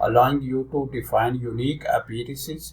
allowing you to define unique appearances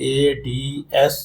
ADSKLIB،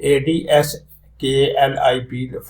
ADSKLIB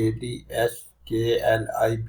ADSKLIB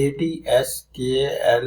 ADSKL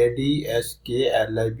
ADSKLIB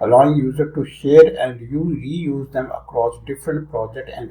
allowing user to share and reuse them across different project and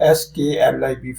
ADSKLIB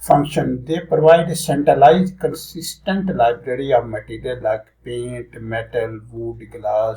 function, they provide a centralized consistent library of material like paint, metal, wood, glass،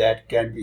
that can be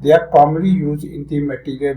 They are commonly used in the material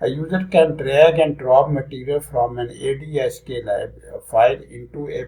A user can drag and drop material from an ADSK file into a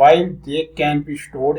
while they can be stored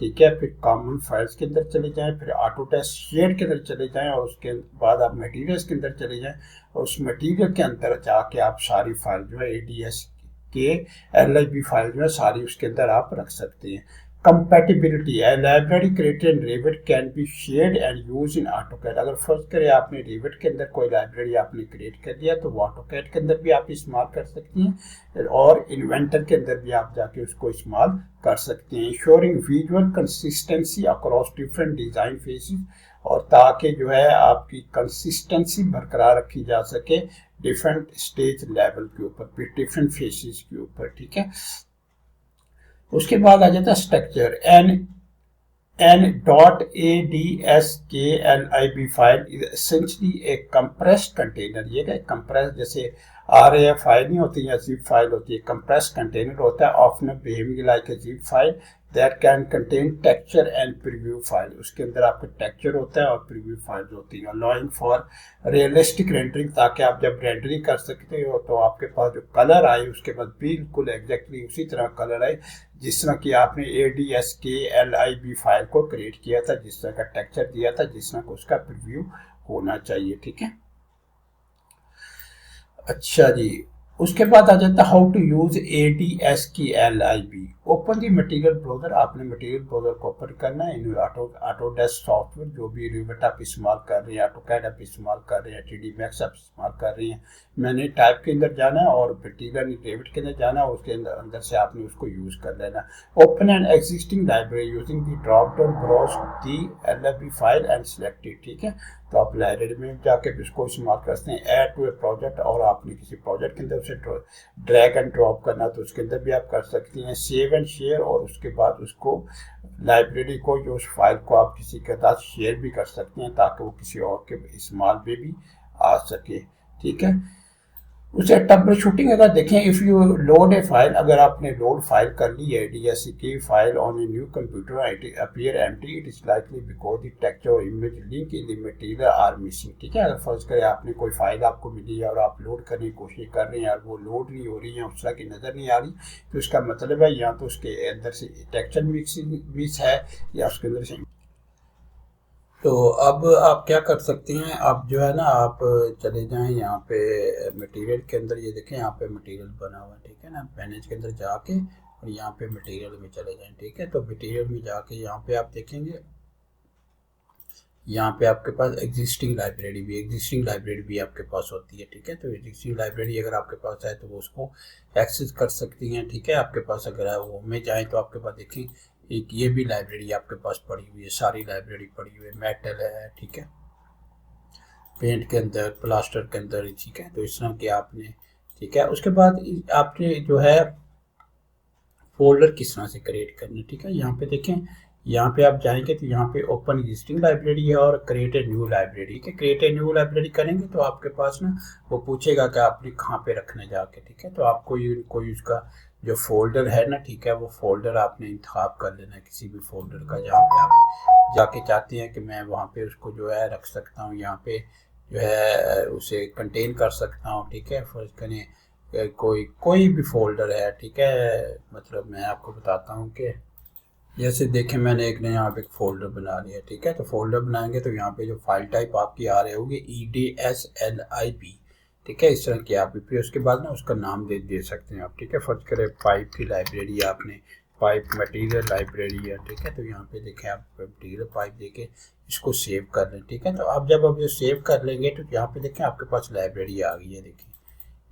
ठीक है। फिर common files के अंदर चले जाएं, फिर Autodesk shade के अंदर चले जाएं, और उसके बाद आप मटेरियल्स के अंदर चले जाएं, और उस मटेरियल के अंदर जाके आप सारी फाइल जो है ADS के LIB फाइल जो है सारी उसके अंदर आप रख सकते हैं। कंपैटिबिलिटी है, library created in Revit can be shared and use in AutoCAD. अगर फर्ज करें आपने रेविट के अंदर कोई लाइब्रेरी आपने क्रिएट कर दिया तो वो ऑटोकैड के अंदर भी आप इस्तेमाल कर सकती हैं, और इन्वेंटर के अंदर भी आप जाके उसको इस्तेमाल कर सकते हैं। Ensuring visual consistency across different design faces, और ताकि जो है आपकी कंसिस्टेंसी बरकरार रखी जा सके डिफरेंट स्टेज लेवल के ऊपर, डिफरेंट फेसेस के ऊपर, ठीक है। उसके बाद आ जाता है structure. n.adsklib file is essentially A compressed container. ये क्या कंप्रेस, जैसे RAF फाइल नहीं होती या zip फाइल होती है, कंप्रेस्ड कंटेनर होता है, often behaving like a zip file that can contain texture and preview file. उसके अंदर आपका टेक्सचर होता है और प्रीव्यू फाइल्स होती हैं, अलाउइंग फॉर रियलिस्टिक रेंडरिंग, ताकि आप जब रेंडरिंग कर सकते हो तो आपके पास जो कलर आए उसके बाद बिल्कुल एग्जैक्टली उसी तरह कलर आए जिस तरह की आपने ADSKLIB फाइल को क्रिएट किया था, जिस तरह का टेक्सचर दिया था, जिस तरह का उसका प्रीव्यू होना चाहिए, ठीक है। अच्छा जी, उसके बाद आ जाता है how to use ADSKLIB। Open the material browser, आपने मटेरियल ब्राउजर को ओपन करना है। इन ऑटोडेस्क सॉफ्टवेयर जो भी रिवेट आप इस्तेमाल कर रहे हैं, ऑटोकैड आप इस्तेमाल कर रहे हैं, 3D Max आप इस्तेमाल कर रहे हैं, मैंने टाइप के अंदर जाना है और मटेरियल रिवेट के अंदर जाना है, उसके अंदर से आपने उसको यूज कर लेना। Open an existing library using the drop down browse the LIB file and select it, ठीक है। तो आप लाइब्रेरी में जाके इसको इस्तेमाल करते हैं। ऐड टू ए प्रोजेक्ट, और आपने किसी प्रोजेक्ट के अंदर उसे ड्रैग एंड ड्रॉप करना तो उसके अंदर भी आप कर सकती हैं। सेव एंड शेयर, और उसके बाद उसको लाइब्रेरी को जो उस फाइल को आप किसी के साथ शेयर भी कर सकते हैं ताकि वो किसी और के इस्तेमाल पे भी आ सके, ठीक है। उसे ट्रबल शूटिंग अगर देखें, if you load a file, अगर आपने लोड फाइल कर ली है ADSK file on a new computer, it appear empty, it is likely because the texture और image link in the material are missing, ठीक है। अगर फर्ज करें आपने कोई फाइल आपको मिली है और आप लोड करने की कोशिश कर रहे हैं और वो लोड नहीं हो रही है, उस तरह की नज़र नहीं आ रही, तो इसका मतलब है या तो उसके अंदर से टेक्सचर मिस है या उसके अंदर से। तो अब आप क्या कर सकती हैं, आप जो है ना आप चले जाएं यहाँ पे मटेरियल के अंदर, ये देखें यहाँ पे मटेरियल बना हुआ है, ठीक है ना। मैनेज के अंदर जाके और यहाँ पे मटेरियल में चले जाएं, ठीक है। तो मटेरियल में जाके यहाँ पे आप देखेंगे, यहाँ पे आपके पास एग्जिस्टिंग लाइब्रेरी भी आपके पास होती है, ठीक है। तो एग्जिस्टिंग लाइब्रेरी अगर आपके पास है तो वो उसको एक्सेस कर सकती हैं, ठीक है। आपके पास अगर है वो में जाएँ तो आपके पास देखें एक ये भी लाइब्रेरी आपके पास पड़ी हुई है, सारी लाइब्रेरी पड़ी हुई है, मेटल है, ठीक है, पेंट के अंदर, प्लास्टर के अंदर, ठीक है। तो इस तरह के आपने, ठीक है। उसके बाद आपने जो है फोल्डर किस तरह से क्रिएट करना, ठीक है। यहाँ पे देखें, यहाँ पे आप जाएंगे तो यहाँ पे ओपन एग्जिस्टिंग लाइब्रेरी है और क्रिएट ए न्यू लाइब्रेरी, ठीक है। क्रिएट ए न्यू लाइब्रेरी करेंगे तो आपके पास ना वो पूछेगा कि आपने कहाँ पे रखने जाके, ठीक है। तो आपको कोई उसका जो फोल्डर है ना, ठीक है, वो फोल्डर आपने इंतखाब कर लेना है किसी भी फोल्डर का जहाँ पे आप जाके चाहते हैं कि मैं वहाँ पे उसको जो है रख सकता हूँ, यहाँ पे जो है उसे कंटेन कर सकता हूँ, ठीक है। फर्ज करें कोई भी फोल्डर है, ठीक है। मतलब मैं आपको बताता हूँ कि जैसे देखें मैंने एक ने यहाँ पे एक फोल्डर बना लिया, ठीक है। तो फोल्डर बनाएंगे तो यहाँ पे जो फाइल टाइप आपकी आ रही होगी EDSLIB, ठीक है, इस तरह की आप भी, फिर उसके बाद ना उसका नाम दे सकते हैं आप, ठीक है। फर्ज करें पाइप की लाइब्रेरी, आपने पाइप मटेरियल लाइब्रेरी है, ठीक है। तो यहाँ पे देखें आप मटेरियल पाइप देके इसको सेव कर लें, ठीक है। तो आप जब ये सेव कर लेंगे तो यहाँ पे देखें आपके पास लाइब्रेरी आ गई है, देखिए,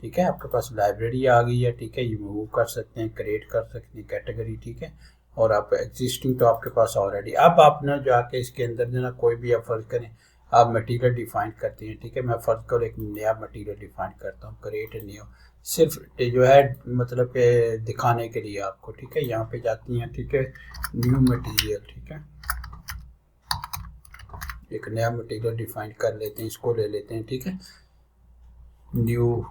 ठीक है। आपके पास लाइब्रेरी आ गई है, ठीक है। ये मूव कर सकते हैं, क्रिएट कर सकते हैं कैटेगरी, ठीक है। और आप एग्जिस्टिंग तो आपके पास ऑलरेडी, अब आप ना जाके इसके अंदर जो ना कोई भी आप फर्ज करें आप मटेरियल डिफाइन करते हैं, ठीक है। मैं फर्ज कर एक नया मटेरियल डिफाइन करता हूँ, क्रिएट न्यू, सिर्फ जो है मतलब के दिखाने के लिए आपको, ठीक है। यहाँ पे जाती हैं, ठीक है, न्यू मटेरियल, ठीक है। एक नया मटेरियल डिफाइन कर लेते हैं, इसको ले लेते हैं, ठीक है, न्यू,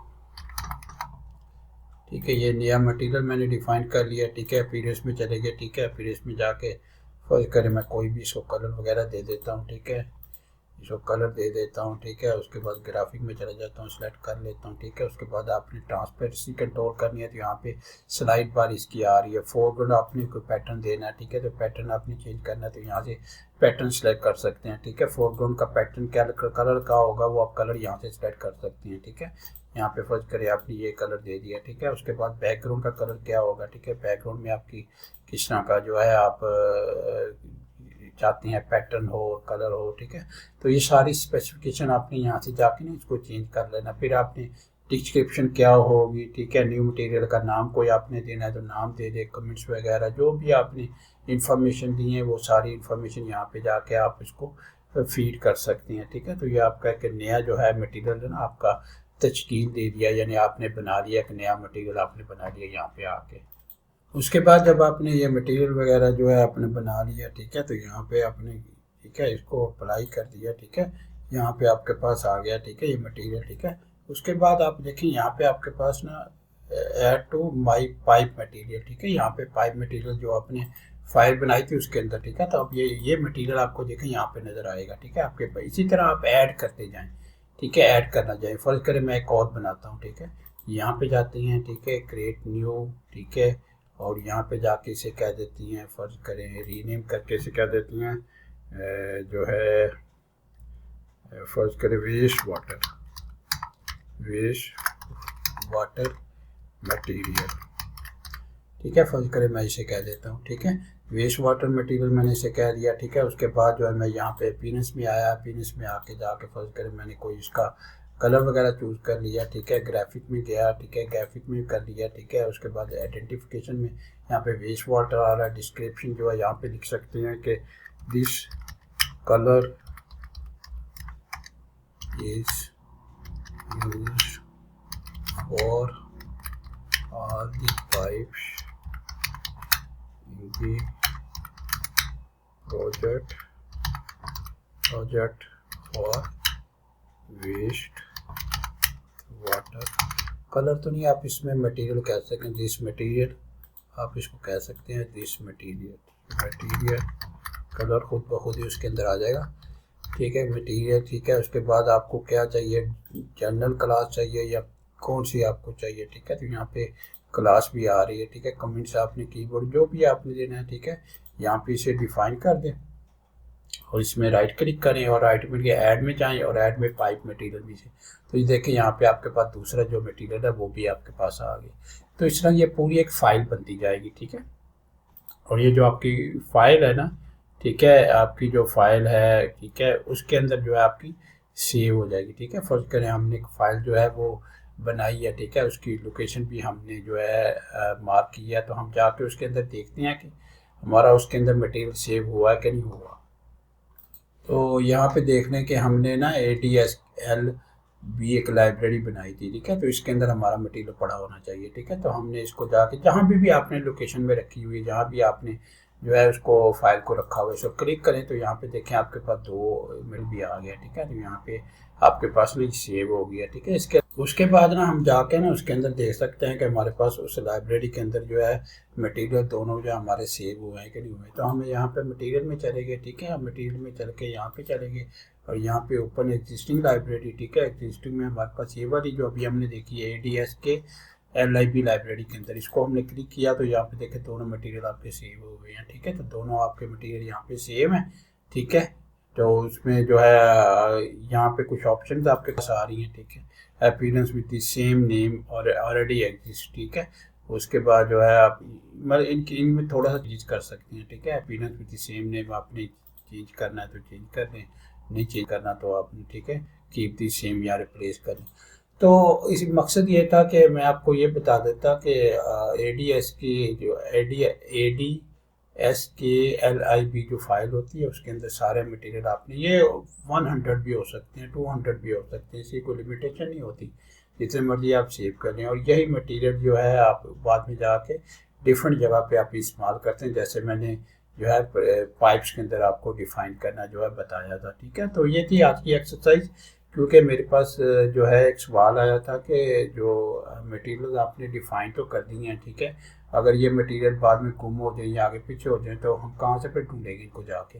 ठीक है। ये नया मटेरियल मैंने डिफाइन कर लिया, ठीक है। फिर इसमें चले गए, ठीक है। फिर इसमें जाके फर्ज करें मैं कोई भी इसको कलर वगैरह दे देता हूँ, ठीक है। इसको कलर दे देता हूँ, ठीक है। उसके बाद ग्राफिक में चला जाता हूँ, सेलेक्ट कर लेता हूँ, ठीक है। उसके बाद आपने ट्रांसपेरेंसी कंट्रोल करनी है, तो यहाँ पे स्लाइड बार इसकी आ रही है। फोरग्राउंड आपने कोई पैटर्न देना है, ठीक है, तो पैटर्न आपने चेंज करना है, तो यहाँ से पैटर्न सेलेक्ट कर सकते हैं, ठीक है। फोरग्राउंड का पैटर्न क्या कलर का होगा वो आप कलर यहाँ से सेलेक्ट कर सकते हैं, ठीक है। यहाँ पे फर्ज करें आपने ये कलर दे दिया, ठीक है। उसके बाद बैकग्राउंड का कलर क्या होगा, ठीक है। बैकग्राउंड में आपकी किस तरह का जो है आप चाहते हैं पैटर्न हो, कलर हो, ठीक है। तो ये सारी स्पेसिफिकेशन आपने यहाँ से जाके ना इसको चेंज कर लेना। फिर आपने डिस्क्रिप्शन क्या होगी, ठीक है। न्यू मटेरियल का नाम कोई आपने देना है तो नाम दे दे, कमेंट्स वगैरह जो भी आपने इंफॉर्मेशन दी है वो सारी इंफॉर्मेशन यहाँ पे जाके आप इसको फीड कर सकते हैं, ठीक है। तो ये आपका एक नया जो है मटेरियल है ना आपका तश्कील दे दिया, यानी आपने बना लिया, एक नया मटेरियल आपने बना लिया यहाँ पे आके। उसके बाद जब आपने ये मटेरियल वगैरह जो है आपने बना लिया, ठीक है, तो यहाँ पे आपने, ठीक है, इसको अप्लाई कर दिया, ठीक है। यहाँ पे आपके पास आ गया, ठीक है, ये मटेरियल, ठीक है। उसके बाद आप देखें यहाँ पे आपके पास ना add to my pipe material, ठीक है। यहाँ पे पाइप मटेरियल जो आपने फाइल बनाई थी उसके अंदर, ठीक है। तो अब ये मटेरियल आपको देखें यहाँ पे नज़र आएगा, ठीक है, आपके पास। इसी तरह आप ऐड करते जाएँ, ठीक है, ऐड करना जाए। फर्ज करें मैं एक और बनाता हूँ, ठीक है। यहाँ पे जाते हैं, ठीक है, क्रिएट न्यू, ठीक है, और यहाँ पे जाके इसे कह देती हैं, फ़र्ज करें रीनेम करके इसे कह देती हैं जो है फ़र्ज करें वेस्ट वाटर मटेरियल, ठीक है। फ़र्ज करें मैं इसे कह देता हूँ, ठीक है, वेस्ट वाटर मटेरियल मैंने इसे कह दिया, ठीक है। उसके बाद जो है मैं यहाँ पे अपीयरेंस में आया, अपीयरेंस में आके जाके फ़र्ज करें मैंने कोई इसका कलर वगैरह चूज़ कर लिया, ठीक है। ग्राफिक में गया, ठीक है, ग्राफिक में कर लिया, ठीक है। उसके बाद आइडेंटिफिकेशन में यहाँ पे वेस्ट वाटर आ रहा है। डिस्क्रिप्शन जो है यहाँ पे लिख सकते हैं कि this colour is used for all the pipes in the project for waste water. Colour तो नहीं, आप इसमें मटेरियल कह सकते हैं, दिस मटेरियल आप इसको कह सकते हैं, दिस मटेरियल कलर खुद ब खुद ही उसके अंदर आ जाएगा, ठीक है, मटेरियल, ठीक है। उसके बाद आपको क्या चाहिए, जनरल क्लास चाहिए या कौन सी आपको चाहिए, ठीक है। तो यहाँ पे क्लास भी आ रही है, ठीक है। कमेंट्स आपने कीबोर्ड जो भी आपने देना है, ठीक है, यहाँ पे इसे डिफाइन कर दें और इसमें राइट क्लिक करें और राइट में ऐड में जाएं और ऐड में पाइप मटेरियल भी से, तो ये देखें यहाँ पे आपके पास दूसरा जो मटेरियल है वो भी आपके पास आ गया। तो इस तरह ये पूरी एक फ़ाइल बनती जाएगी, ठीक है। और ये जो आपकी फ़ाइल है ना, ठीक है, आपकी जो फाइल है, ठीक है, उसके अंदर जो है आपकी सेव हो जाएगी, ठीक है। फर्ज करें हमने एक फ़ाइल जो है वो बनाई है, ठीक है, उसकी लोकेशन भी हमने जो है मार्क किया है, तो हम जाके उसके अंदर देखते हैं कि हमारा उसके अंदर मटेरियल सेव हुआ है कि नहीं हुआ। तो यहाँ पे देखने के हमने ना ADSL भी एक लाइब्रेरी बनाई थी, ठीक है, तो इसके अंदर हमारा मटेरियल पड़ा होना चाहिए, ठीक है। तो हमने इसको जाके जहाँ भी आपने लोकेशन में रखी हुई है, जहाँ भी आपने जो है उसको फाइल को रखा हुआ है, इसको क्लिक करें तो यहाँ पे देखें आपके पास 2 मेल भी आ गया, ठीक है। तो यहाँ पे आपके पास में सेव हो गया, ठीक है। इसके उसके बाद ना हम जाके ना उसके अंदर देख सकते हैं कि हमारे पास उस लाइब्रेरी के अंदर जो है मटेरियल दोनों जो हमारे सेव हुए हैं कि नहीं हुए। तो हम यहाँ पे मटेरियल में चले गए, ठीक है, हम मटेरियल में चल के यहाँ पे चले गए और यहाँ पे ओपन एग्जिस्टिंग लाइब्रेरी, ठीक है। एग्जिस्टिंग में हमारे पास ये वाली जो अभी हमने देखी है ADSKLIB लाइब्रेरी के अंदर, इसको हमने क्लिक किया तो यहाँ पे देखें दोनों मटेरियल आपके सेव हो गए हैं, ठीक है। तो दोनों आपके मटेरियल यहाँ पे सेव हैं, ठीक है। तो उसमें जो है यहाँ पे कुछ ऑप्शन आपके पास आ रही हैं, ठीक है। Appearance with the same name और ऑलरेडी एग्जिस्ट, ठीक है। उसके बाद जो है आप मतलब इनमें थोड़ा सा चेंज कर सकते हैं, ठीक है। Appearance with the same name आपने चेंज करना है तो चेंज कर दें, नहीं चेंज करना तो आपने, ठीक है, कीप द सेम या रिप्लेस करें। तो इस मकसद ये था कि मैं आपको ये बता देता कि ADS की जो ADSKLIB जो फाइल होती है उसके अंदर सारे मटेरियल आपने ये 100 भी हो सकते हैं, 200 भी हो सकते हैं, इसी कोई लिमिटेशन नहीं होती, जितने मर्जी आप सेव कर लें। और यही मटेरियल जो है आप बाद में जाके डिफरेंट जगह पे आप इस्तेमाल करते हैं, जैसे मैंने जो है पाइप्स के अंदर आपको डिफाइन करना जो है बताया था, ठीक है। तो ये थी आज की एक्सरसाइज, क्योंकि मेरे पास जो है एक सवाल आया था कि जो मटेरियल आपने डिफ़ाइन तो कर दिए हैं, ठीक है, अगर ये मटेरियल बाद में गुम हो जाए या आगे पीछे हो जाए तो हम कहाँ से फिर ढूंढेंगे इनको जाके,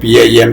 BIM